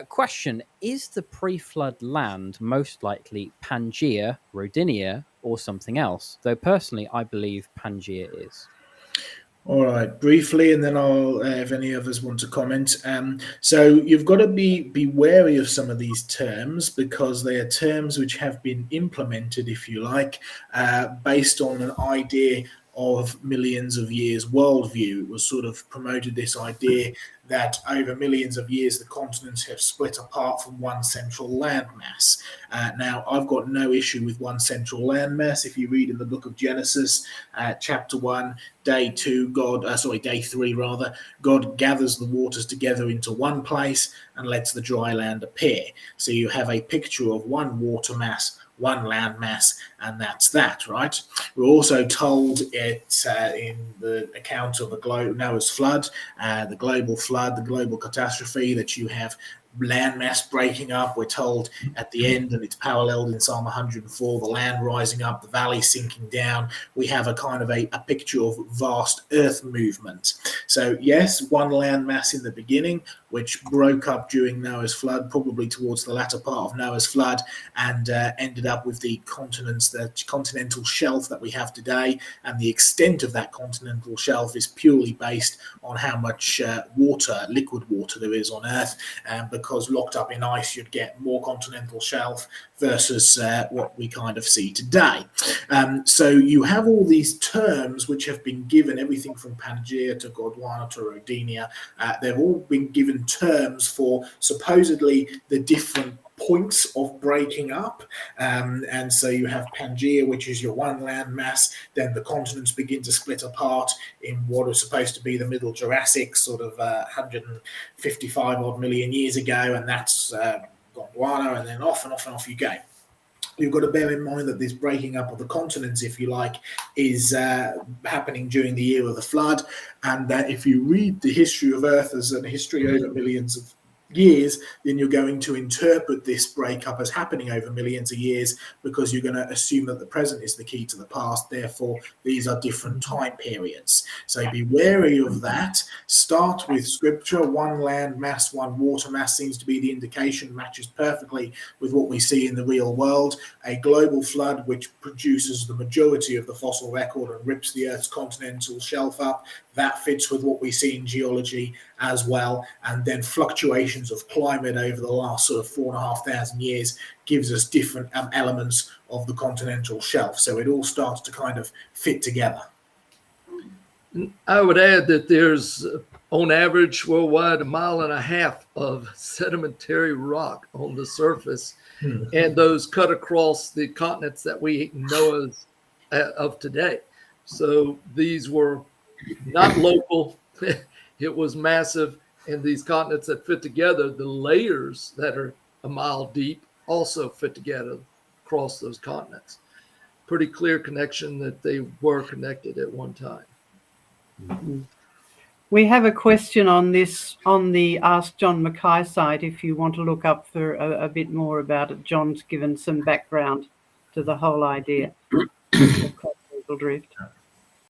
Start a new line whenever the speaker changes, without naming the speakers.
Question: is the pre-flood land most likely Pangea, Rodinia, or something else? Though personally, I believe Pangea is.
All right, briefly, and then I'll, if any others want to comment. So you've got to be wary of some of these terms because they are terms which have been implemented, if you like, based on an idea of millions of years worldview. It was sort of promoted this idea that over millions of years the continents have split apart from one central landmass. Now, I've got no issue with one central landmass. If you read in the book of Genesis, chapter 1, day 2, day 3 rather, God gathers the waters together into one place and lets the dry land appear. So you have a picture of one water mass, one land mass, and that's that, right? We're also told it in the account of the Noah's flood, the global flood, the global catastrophe, that you have landmass breaking up. We're told at the end, and it's paralleled in Psalm 104, the land rising up, the valley sinking down. We have a kind of a picture of vast earth movement. So yes, one landmass in the beginning, which broke up during Noah's flood, probably towards the latter part of Noah's flood, and ended up with the continents, the continental shelf that we have today. And the extent of that continental shelf is purely based on how much liquid water there is on Earth, because locked up in ice, you'd get more continental shelf versus what we kind of see today. So you have all these terms which have been given, everything from Pangea to Gondwana to Rodinia. They've all been given terms for supposedly the different points of breaking up, and so you have Pangea, which is your one land mass. Then the continents begin to split apart in what was supposed to be the Middle Jurassic, sort of 155 odd million years ago, and that's Gondwana, and then off and off and off you go. You've got to bear in mind that this breaking up of the continents, if you like, is happening during the year of the flood, and that if you read the history of Earth as a history over millions of years, then you're going to interpret this breakup as happening over millions of years, because you're going to assume that the present is the key to the past. Therefore, these are different time periods. So be wary of that. Start with scripture. One land mass, one water mass seems to be the indication, matches perfectly with what we see in the real world. A global flood which produces the majority of the fossil record and rips the Earth's continental shelf up. That fits with what we see in geology as well. And then fluctuations of climate over the last sort of 4,500 years gives us different elements of the continental shelf. So it all starts to kind of fit together.
I would add that there's, on average, worldwide, 1.5 miles of sedimentary rock on the surface, and those cut across the continents that we know of today. So these were not local. It was massive, and these continents that fit together, the layers that are 1 mile deep also fit together across those continents. Pretty clear connection that they were connected at one time.
We have a question on this on the Ask John Mackay site if you want to look up for a bit more about it. John's given some background to the whole idea of continental drift.